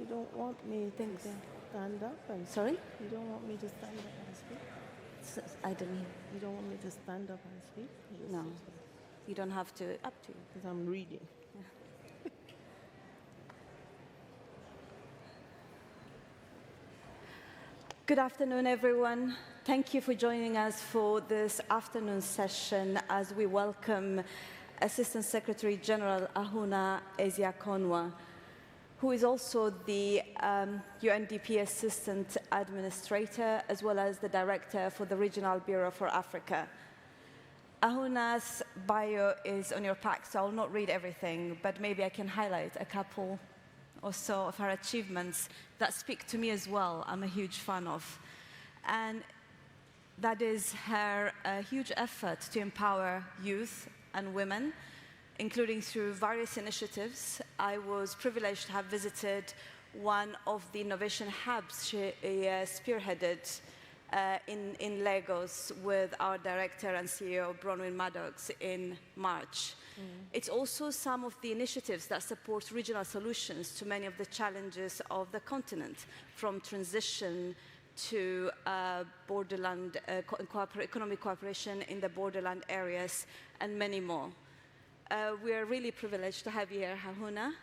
You don't want me to stand up and Sorry? You don't want me to stand up and speak? I don't hear. You don't want me to stand up and speak? No. You don't have to. Up to you. Because I'm reading. Good afternoon, everyone. Thank you for joining us for this afternoon session as we welcome Assistant Secretary General Ahunna Eziakonwa, who is also the UNDP Assistant Administrator, as well as the Director for the Regional Bureau for Africa. Ahunna's bio is on your pack, so I'll not read everything, but maybe I can highlight a couple or so of her achievements that speak to me as well. I'm a huge fan of. And that is her huge effort to empower youth and women, including through various initiatives. I was privileged to have visited one of the innovation hubs she spearheaded in Lagos with our director and CEO, Bronwyn Maddox, in March. It's also some of the initiatives that support regional solutions to many of the challenges of the continent, from transition to borderland economic cooperation in the borderland areas, and many more. We are really privileged to have you here, Ahunna.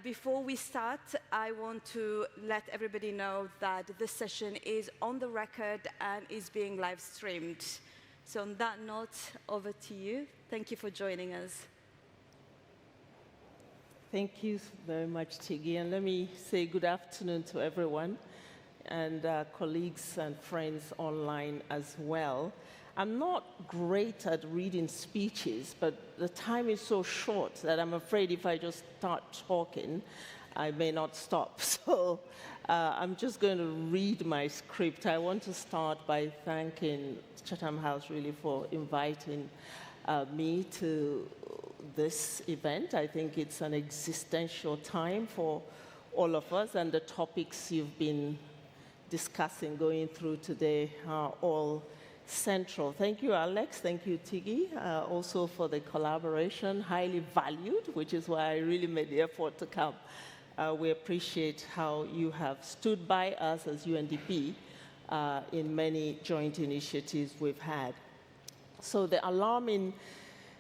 Before we start, I want to let everybody know that this session is on the record and is being live streamed. So on that note, over to you. Thank you for joining us. Thank you very much, Tiggy. And let me say good afternoon to everyone and colleagues and friends online as well. I'm not great at reading speeches, but the time is so short that I'm afraid if I just start talking, I may not stop. So I'm just going to read my script. I want to start by thanking Chatham House really for inviting me to this event. I think it's an existential time for all of us, and the topics you've been discussing, going through today are all central. Thank you, Alex. Thank you, Tiggy, also for the collaboration, highly valued, which is why I really made the effort to come. We appreciate how you have stood by us as UNDP in many joint initiatives we've had. So the alarming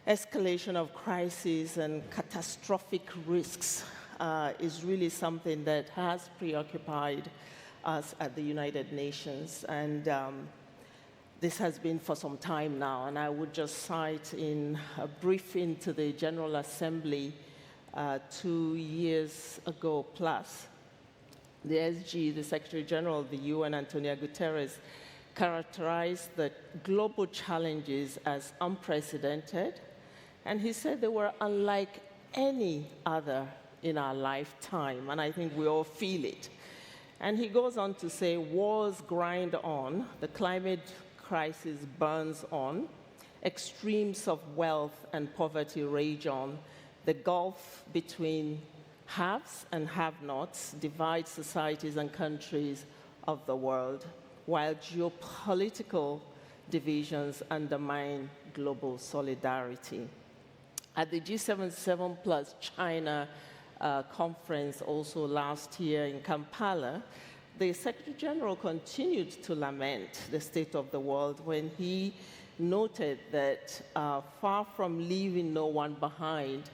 escalation of crises and catastrophic risks is really something that has preoccupied us at the United Nations. And this has been for some time now, and I would just cite in a briefing to the General Assembly 2 years ago plus, the SG, the Secretary General of the UN, Antonio Guterres, characterized the global challenges as unprecedented, and he said they were unlike any other in our lifetime, and I think we all feel it. And he goes on to say, wars grind on, the climate crisis burns on, extremes of wealth and poverty rage on, the gulf between haves and have-nots divides societies and countries of the world, while geopolitical divisions undermine global solidarity. At the G77 plus China conference also last year in Kampala, the Secretary General continued to lament the state of the world when he noted that far from leaving no one behind,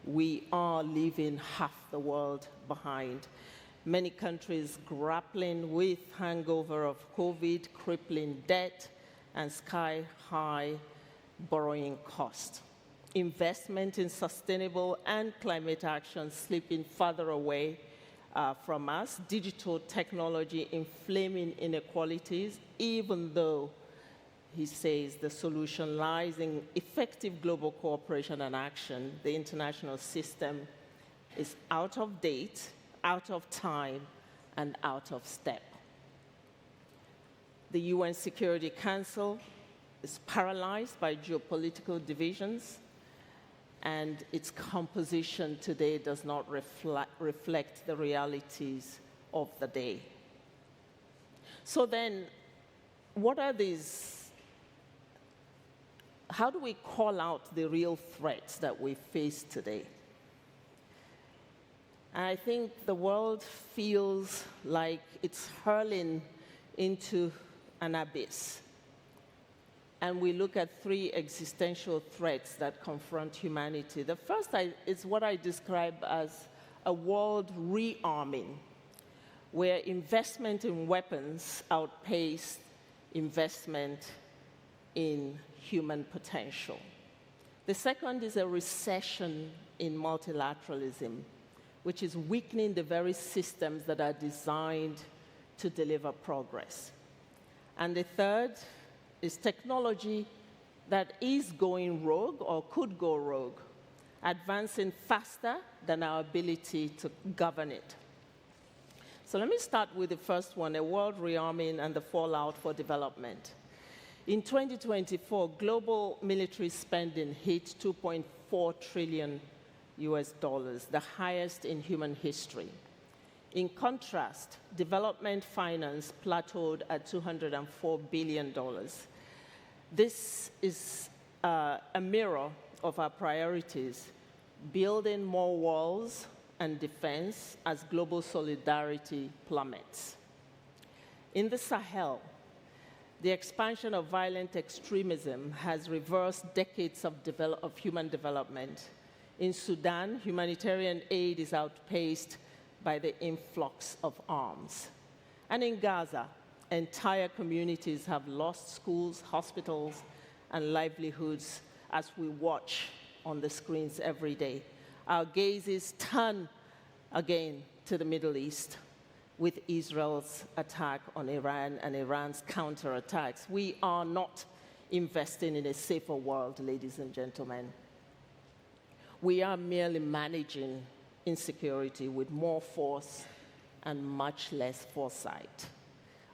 we are leaving half the world behind. Many countries grappling with hangover of COVID, crippling debt, and sky-high borrowing costs. Investment in sustainable and climate action slipping further away from us, digital technology inflaming inequalities, even though he says the solution lies in effective global cooperation and action. The international system is out of date, out of time, and out of step. The UN Security Council is paralyzed by geopolitical divisions, and its composition today does not reflect the realities of the day. So then, what are these? How do we call out the real threats that we face today? And I think the world feels like it's hurling into an abyss. And we look at three existential threats that confront humanity. The first is what I describe as a world rearming, where investment in weapons outpaces investment in human potential. The second is a recession in multilateralism, which is weakening the very systems that are designed to deliver progress. And the third is technology that is going rogue or could go rogue, advancing faster than our ability to govern it. So let me start with the first one, a world rearming and the fallout for development. In 2024, global military spending hit $2.4 trillion, the highest in human history. In contrast, development finance plateaued at $204 billion. This is a mirror of our priorities, building more walls and defense as global solidarity plummets. In the Sahel, the expansion of violent extremism has reversed decades of human development. In Sudan, humanitarian aid is outpaced by the influx of arms. And in Gaza, entire communities have lost schools, hospitals, and livelihoods as we watch on the screens every day. Our gazes turn again to the Middle East with Israel's attack on Iran and Iran's counterattacks. We are not investing in a safer world, ladies and gentlemen. We are merely managing insecurity with more force and much less foresight,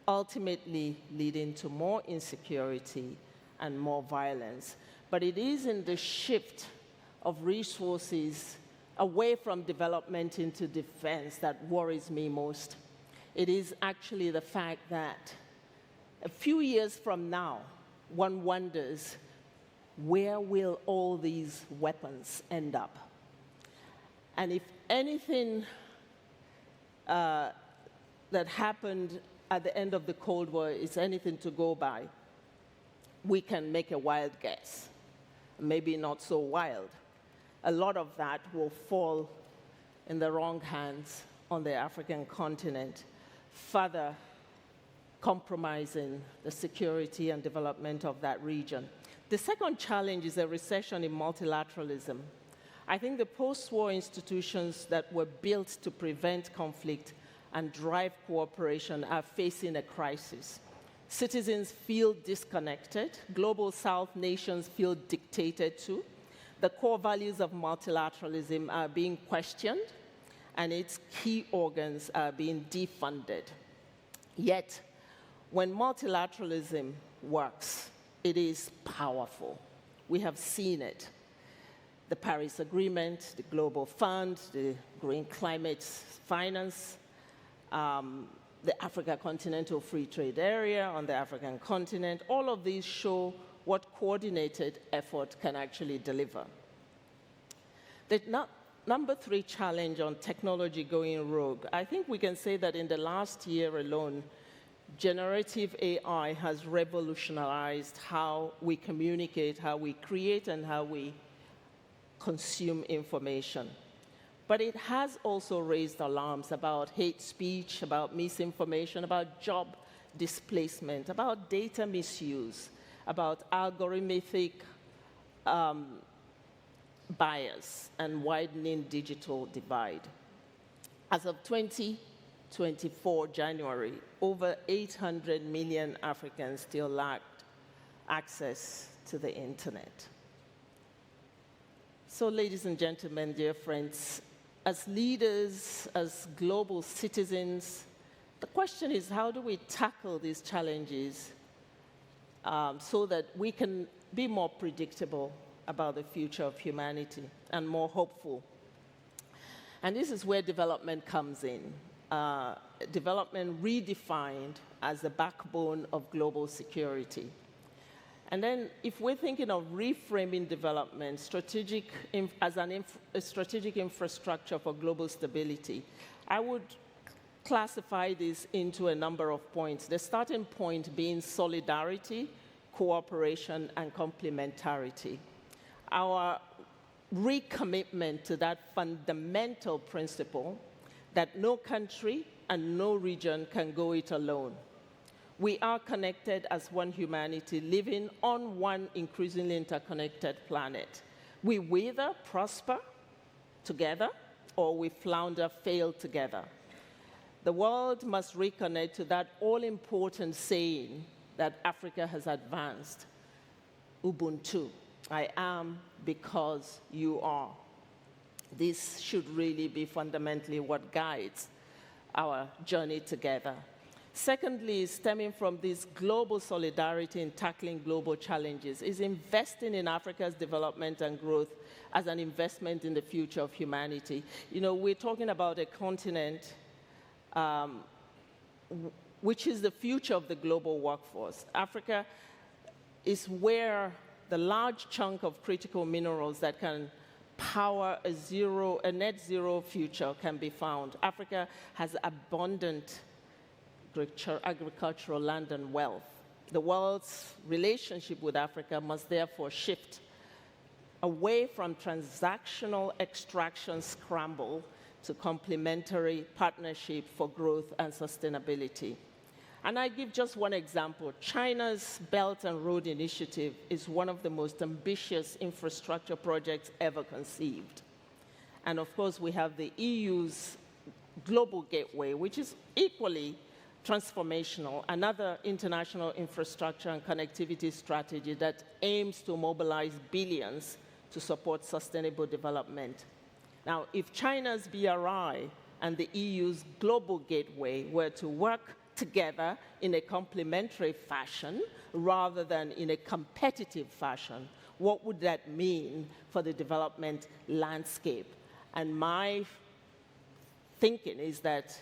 ultimately leading to more insecurity and more violence. But it is in the shift of resources away from development into defense that worries me most. It is actually the fact that a few years from now, one wonders, where will all these weapons end up? And if anything that happened at the end of the Cold War is anything to go by, we can make a wild guess. Maybe not so wild. A lot of that will fall in the wrong hands on the African continent, further compromising the security and development of that region. The second challenge is a recession in multilateralism. I think the post-war institutions that were built to prevent conflict and drive cooperation are facing a crisis. Citizens feel disconnected. Global South nations feel dictated to. The core values of multilateralism are being questioned, and its key organs are being defunded. Yet, when multilateralism works, it is powerful. We have seen it. The Paris Agreement, the Global Fund, the Green Climate Finance, the Africa Continental Free Trade Area on the African continent, all of these show what coordinated effort can actually deliver. The number 3 challenge on technology going rogue, I think we can say that in the last year alone, generative AI has revolutionized how we communicate, how we create, and how we consume information. But it has also raised alarms about hate speech, about misinformation, about job displacement, about data misuse, about algorithmic bias and widening digital divide. As of 2024 January, over 800 million Africans still lacked access to the internet. So, ladies and gentlemen, dear friends, as leaders, as global citizens, the question is, how do we tackle these challenges so that we can be more predictable about the future of humanity and more hopeful? And this is where development comes in. Development redefined as the backbone of global security. And then if we're thinking of reframing development as a strategic infrastructure for global stability, I would classify this into a number of points. The starting point being solidarity, cooperation, and complementarity. Our recommitment to that fundamental principle that no country and no region can go it alone. We are connected as one humanity living on one increasingly interconnected planet. We either prosper together or we flounder, fail together. The world must reconnect to that all-important saying that Africa has advanced, Ubuntu. I am because you are. This should really be fundamentally what guides our journey together. Secondly, stemming from this global solidarity in tackling global challenges is investing in Africa's development and growth as an investment in the future of humanity. You know, we're talking about a continent which is the future of the global workforce. Africa is where the large chunk of critical minerals that can power a net zero future can be found. Africa has abundant agricultural land and wealth. The world's relationship with Africa must therefore shift away from transactional extraction scramble to complementary partnership for growth and sustainability. And I give just one example. China's Belt and Road Initiative is one of the most ambitious infrastructure projects ever conceived. And of course, we have the EU's Global Gateway, which is equally transformational, another international infrastructure and connectivity strategy that aims to mobilize billions to support sustainable development. Now, if China's BRI and the EU's Global Gateway were to work together in a complementary fashion rather than in a competitive fashion, what would that mean for the development landscape? And my thinking is that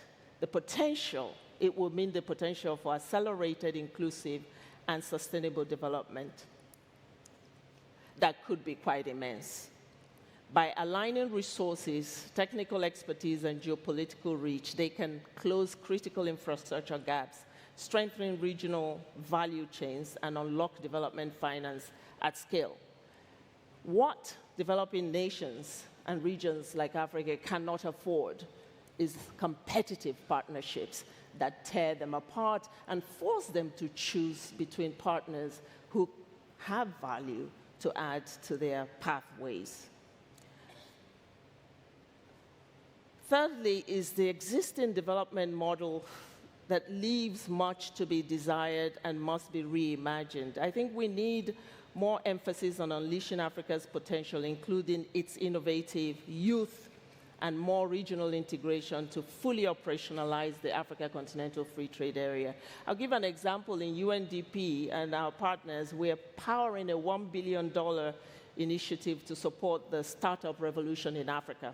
it will mean the potential for accelerated, inclusive, and sustainable development that could be quite immense. By aligning resources, technical expertise, and geopolitical reach, they can close critical infrastructure gaps, strengthen regional value chains, and unlock development finance at scale. What developing nations and regions like Africa cannot afford is competitive partnerships that tear them apart and force them to choose between partners who have value to add to their pathways. Thirdly is the existing development model that leaves much to be desired and must be reimagined. I think we need more emphasis on unleashing Africa's potential, including its innovative youth and more regional integration to fully operationalize the Africa Continental Free Trade Area. I'll give an example. In UNDP and our partners, we're powering a $1 billion initiative to support the startup revolution in Africa.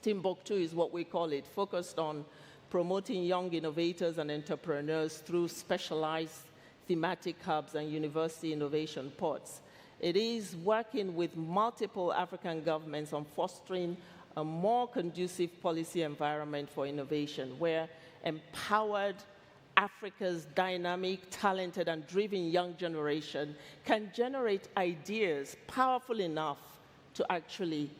Timbuktu is what we call it, focused on promoting young innovators and entrepreneurs through specialized thematic hubs and university innovation pods. It is working with multiple African governments on fostering a more conducive policy environment for innovation, where empowered Africa's dynamic, talented, and driven young generation can generate ideas powerful enough to actually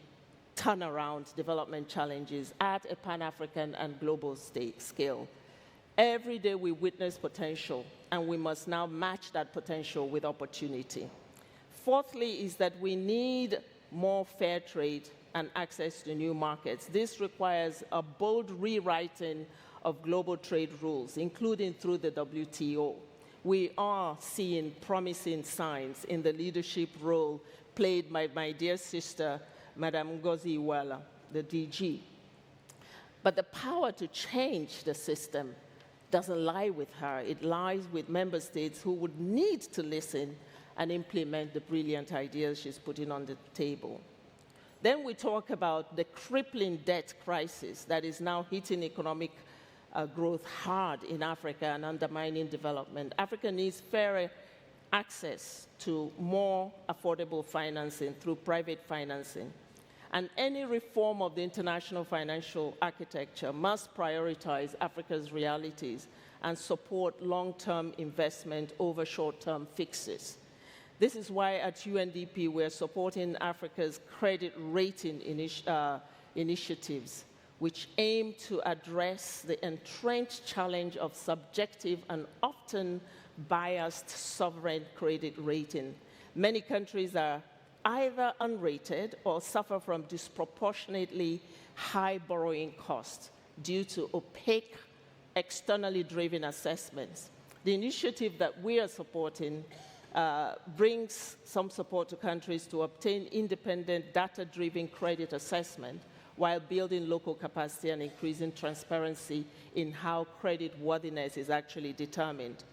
turn around development challenges at a Pan-African and global scale. Every day we witness potential, and we must now match that potential with opportunity. Fourthly is that we need more fair trade and access to new markets. This requires a bold rewriting of global trade rules, including through the WTO. We are seeing promising signs in the leadership role played by my dear sister, Madam Ngozi Iweala, the DG. But the power to change the system doesn't lie with her. It lies with member states who would need to listen and implement the brilliant ideas she's putting on the table. Then we talk about the crippling debt crisis that is now hitting economic growth hard in Africa and undermining development. Africa needs fairer access to more affordable financing through private financing. And any reform of the international financial architecture must prioritize Africa's realities and support long-term investment over short-term fixes. This is why at UNDP we're supporting Africa's credit rating initiatives, which aim to address the entrenched challenge of subjective and often biased sovereign credit rating. Many countries are either unrated or suffer from disproportionately high borrowing costs due to opaque, externally driven assessments. The initiative that we are supporting brings some support to countries to obtain independent, data-driven credit assessment while building local capacity and increasing transparency in how credit worthiness is actually determined.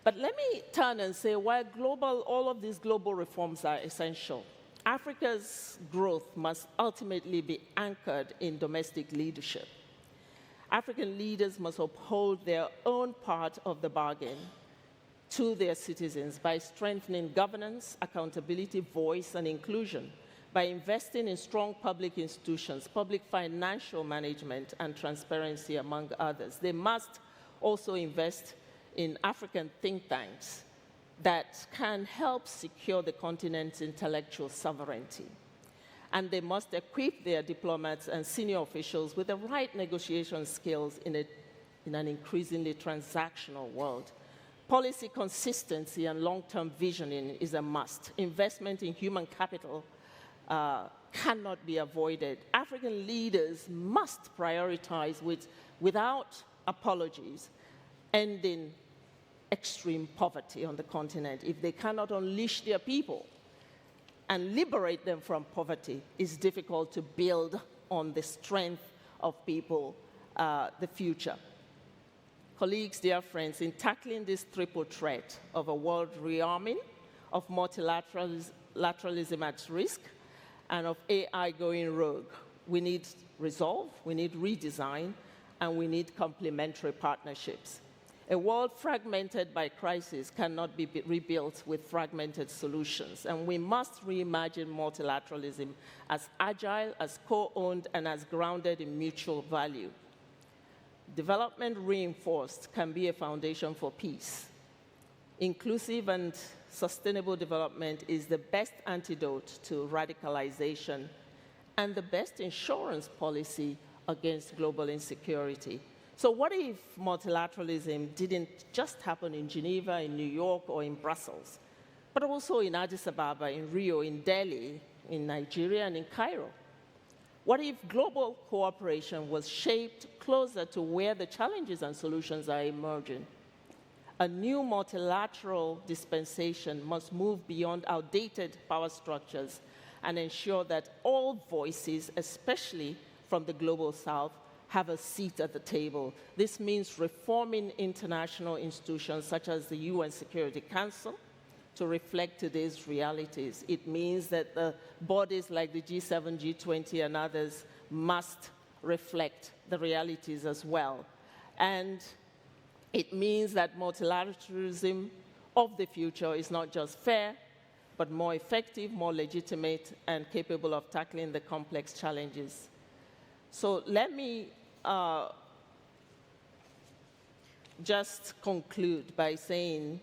But let me turn and say, while all of these global reforms are essential, Africa's growth must ultimately be anchored in domestic leadership. African leaders must uphold their own part of the bargain to their citizens by strengthening governance, accountability, voice, and inclusion, by investing in strong public institutions, public financial management, and transparency, among others. They must also invest in African think tanks that can help secure the continent's intellectual sovereignty. And they must equip their diplomats and senior officials with the right negotiation skills in an increasingly transactional world. Policy consistency and long-term visioning is a must. Investment in human capital cannot be avoided. African leaders must prioritize without apologies ending extreme poverty on the continent. If they cannot unleash their people and liberate them from poverty, it's difficult to build on the strength of people the future. Colleagues, dear friends, in tackling this triple threat of a world rearming, of multilateralism at risk, and of AI going rogue, we need resolve, we need redesign, and we need complementary partnerships. A world fragmented by crisis cannot be rebuilt with fragmented solutions, and we must reimagine multilateralism as agile, as co-owned, and as grounded in mutual value. Development reinforced can be a foundation for peace. Inclusive and sustainable development is the best antidote to radicalization and the best insurance policy against global insecurity. So what if multilateralism didn't just happen in Geneva, in New York, or in Brussels, but also in Addis Ababa, in Rio, in Delhi, in Nigeria, and in Cairo? What if global cooperation was shaped closer to where the challenges and solutions are emerging? A new multilateral dispensation must move beyond outdated power structures and ensure that all voices, especially from the global south, have a seat at the table. This means reforming international institutions such as the UN Security Council to reflect today's realities. It means that the bodies like the G7, G20, and others must reflect the realities as well. And it means that multilateralism of the future is not just fair, but more effective, more legitimate, and capable of tackling the complex challenges. So let me just conclude by saying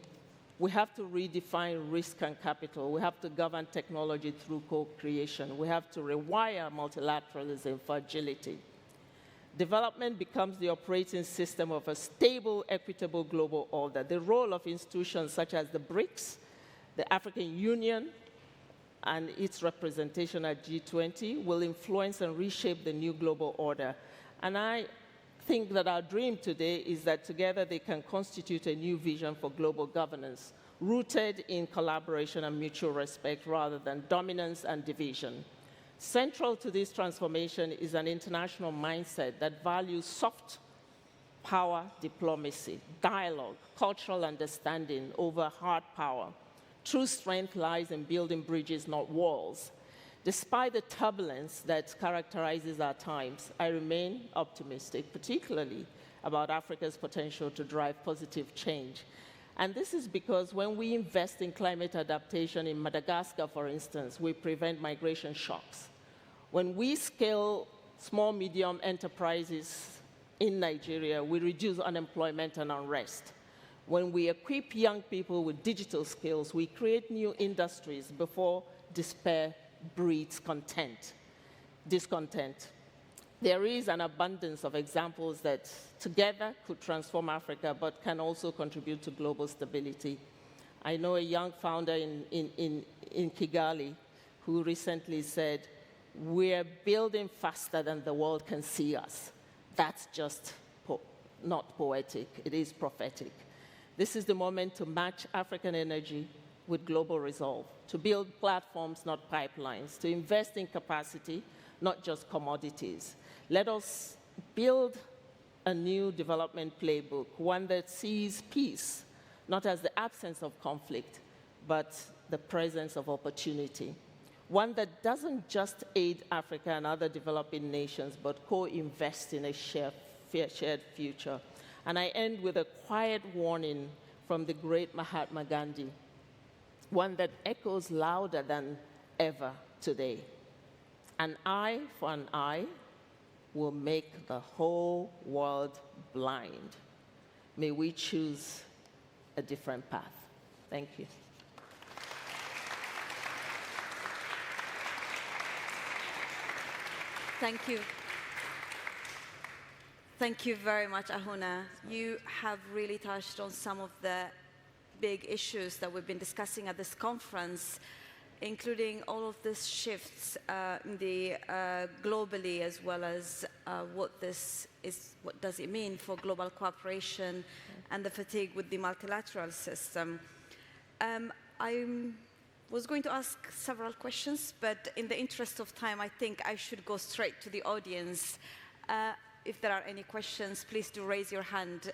we have to redefine risk and capital. We have to govern technology through co-creation. We have to rewire multilateralism for agility. Development becomes the operating system of a stable, equitable global order. The role of institutions such as the BRICS, the African Union, and its representation at G20 will influence and reshape the new global order. And I think that our dream today is that together they can constitute a new vision for global governance, rooted in collaboration and mutual respect rather than dominance and division. Central to this transformation is an international mindset that values soft power diplomacy, dialogue, cultural understanding over hard power. True strength lies in building bridges, not walls. Despite the turbulence that characterizes our times, I remain optimistic, particularly about Africa's potential to drive positive change. And this is because when we invest in climate adaptation in Madagascar, for instance, we prevent migration shocks. When we scale small, medium enterprises in Nigeria, we reduce unemployment and unrest. When we equip young people with digital skills, we create new industries before despair breeds discontent. There is an abundance of examples that together could transform Africa, but can also contribute to global stability. I know a young founder in Kigali who recently said, "We're building faster than the world can see us." That's just not poetic, it is prophetic. This is the moment to match African energy with global resolve, to build platforms, not pipelines, to invest in capacity, not just commodities. Let us build a new development playbook, one that sees peace, not as the absence of conflict, but the presence of opportunity. One that doesn't just aid Africa and other developing nations, but co-invest in a shared future. And I end with a quiet warning from the great Mahatma Gandhi, one that echoes louder than ever today. An eye for an eye will make the whole world blind. May we choose a different path. Thank you. Thank you. Thank you very much, Ahunna. You have really touched on some of the big issues that we've been discussing at this conference, including all of these shifts globally, as well as what does it mean for global cooperation and the fatigue with the multilateral system. I was going to ask several questions, but in the interest of time, I think I should go straight to the audience. If there are any questions, please do raise your hand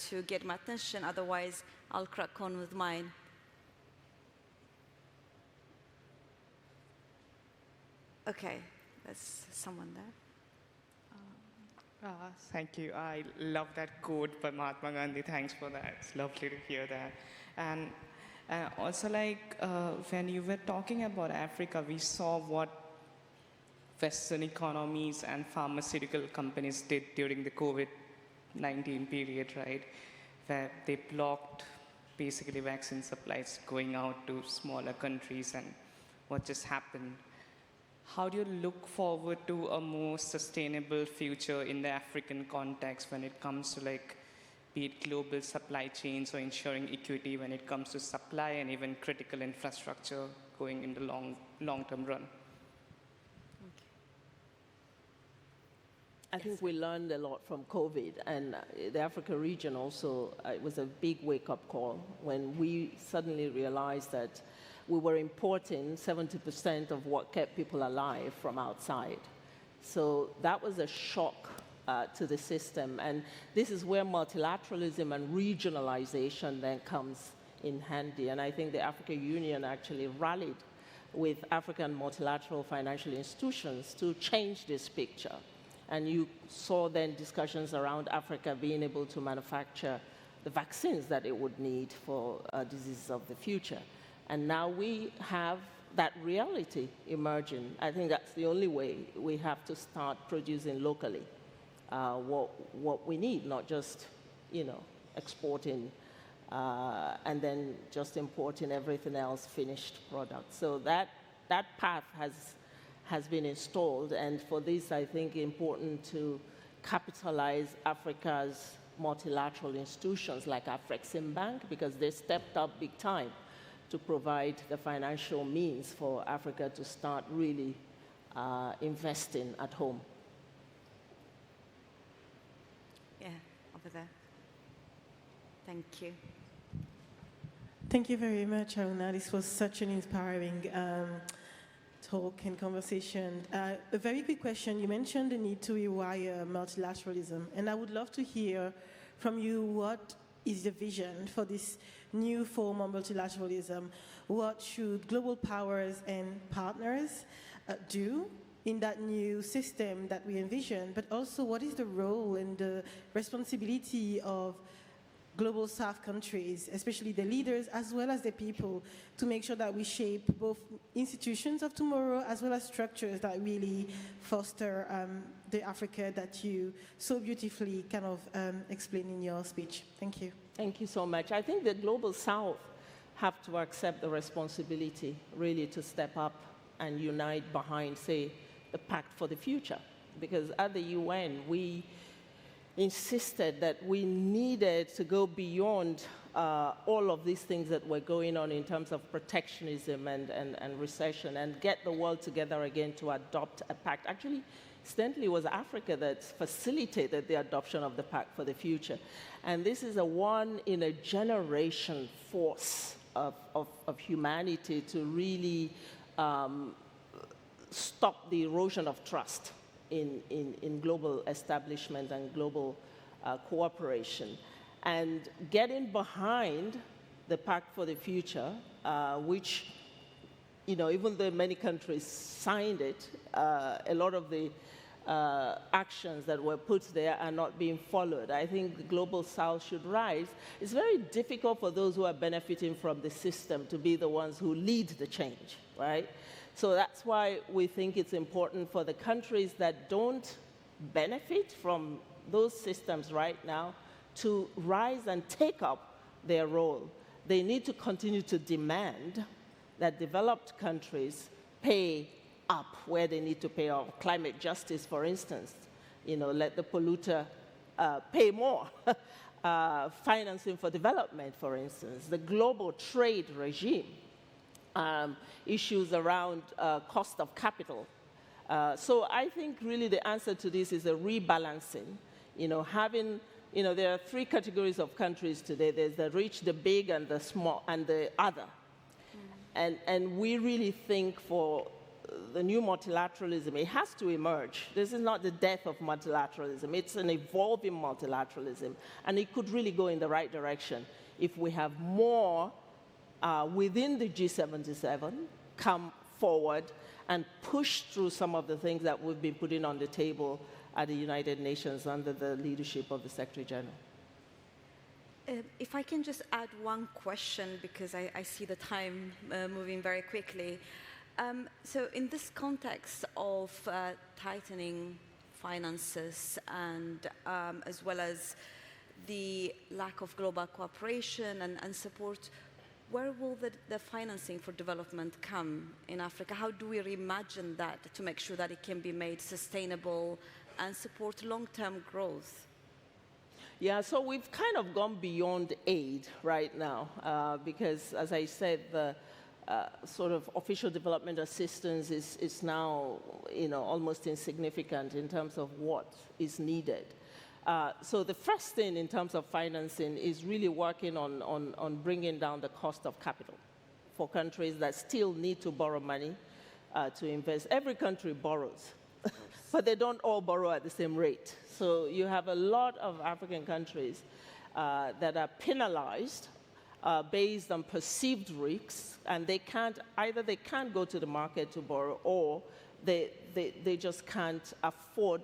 to get my attention. Otherwise, I'll crack on with mine. Okay, there's someone there. Thank you. I love that quote by Mahatma Gandhi. Thanks for that. It's lovely to hear that. And also, when you were talking about Africa, we saw what Western economies and pharmaceutical companies did during the COVID-19 period, right? Where they blocked basically vaccine supplies going out to smaller countries, and what just happened. How do you look forward to a more sustainable future in the African context when it comes to be it global supply chains or ensuring equity when it comes to supply and even critical infrastructure going in the long-term run? I think we learned a lot from COVID, and the Africa region also, it was a big wake-up call when we suddenly realized that we were importing 70% of what kept people alive from outside. So that was a shock to the system, and this is where multilateralism and regionalization then comes in handy. And I think the African Union actually rallied with African multilateral financial institutions to change this picture. And you saw then discussions around Africa being able to manufacture the vaccines that it would need for diseases of the future. And now we have that reality emerging. I think that's the only way. We have to start producing locally what we need, not just exporting and then just importing everything else, finished product. So that path has been installed, and for this, I think important to capitalize Africa's multilateral institutions like Afreximbank, because they stepped up big time to provide the financial means for Africa to start really investing at home. Yeah, over there. Thank you. Thank you very much, Ahunna. This was such an inspiring talk and conversation. A very quick question. You mentioned the need to rewire multilateralism, and I would love to hear from you what is the vision for this new form of multilateralism. What should global powers and partners do in that new system that we envision, but also what is the role and the responsibility of global South countries, especially the leaders as well as the people, to make sure that we shape both institutions of tomorrow as well as structures that really foster the Africa that you so beautifully kind of explained in your speech. Thank you. Thank you so much. I think the global South have to accept the responsibility really to step up and unite behind, say, the Pact for the Future. Because at the UN, we insisted that we needed to go beyond all of these things that were going on in terms of protectionism and recession, and get the world together again to adopt a pact. Actually, incidentally, it was Africa that facilitated the adoption of the Pact for the Future. And this is a one-in-a-generation force of humanity to really stop the erosion of trust in global establishment and global cooperation. And getting behind the Pact for the Future, which, even though many countries signed it, a lot of the actions that were put there are not being followed. I think the global South should rise. It's very difficult for those who are benefiting from the system to be the ones who lead the change, right? So that's why we think it's important for the countries that don't benefit from those systems right now to rise and take up their role. They need to continue to demand that developed countries pay up where they need to pay up. Climate justice, for instance, let the polluter pay more. Financing for development, for instance, the global trade regime, issues around cost of capital. So I think really the answer to this is a rebalancing. There are three categories of countries today. There's the rich, the big, and the small, and the other. And we really think for the new multilateralism, it has to emerge. This is not the death of multilateralism. It's an evolving multilateralism. And it could really go in the right direction if we have more within the G77 come forward and push through some of the things that we've been putting on the table at the United Nations under the leadership of the Secretary General. If I can just add one question, because I see the time moving very quickly. So in this context of tightening finances and as well as the lack of global cooperation and support, where will the financing for development come in Africa? How do we reimagine that to make sure that it can be made sustainable and support long-term growth? Yeah, so we've kind of gone beyond aid right now because, as I said, the sort of official development assistance is now, almost insignificant in terms of what is needed. So the first thing in terms of financing is really working on bringing down the cost of capital for countries that still need to borrow money to invest. Every country borrows, but they don't all borrow at the same rate. So you have a lot of African countries that are penalized based on perceived risks, and they can't go to the market to borrow, or they just can't afford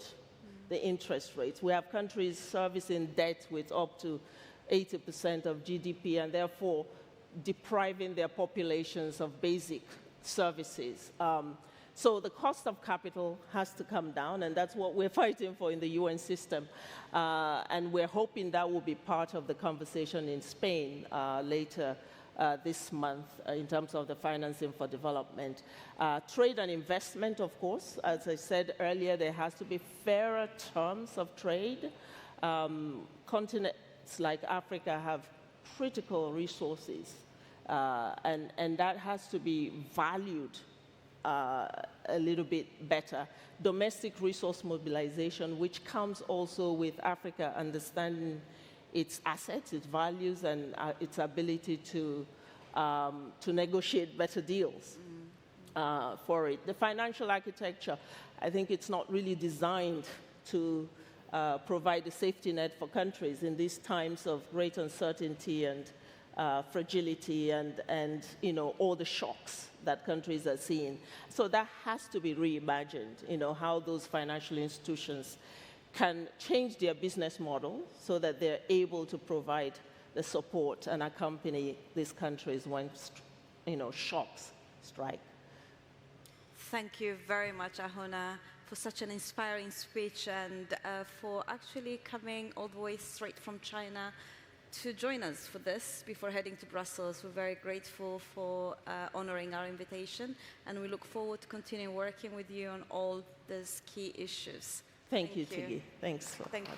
the interest rates. We have countries servicing debt with up to 80% of GDP, and therefore depriving their populations of basic services. So the cost of capital has to come down, and that's what we're fighting for in the UN system. And we're hoping that will be part of the conversation in Spain later this month in terms of the financing for development. Trade and investment, of course. As I said earlier, there has to be fairer terms of trade. Continents like Africa have critical resources, and that has to be valued a little bit better. Domestic resource mobilization, which comes also with Africa understanding its assets, its values, and its ability to negotiate better deals for it. The financial architecture, I think it's not really designed to provide a safety net for countries in these times of great uncertainty and fragility and all the shocks that countries are seeing. So that has to be reimagined, how those financial institutions can change their business model so that they're able to provide the support and accompany these countries when, shocks strike. Thank you very much, Ahunna, for such an inspiring speech and for actually coming all the way straight from China to join us for this before heading to Brussels. We're very grateful for honoring our invitation, and we look forward to continuing working with you on all these key issues. Thank you, Tighi. Thanks. Thank you.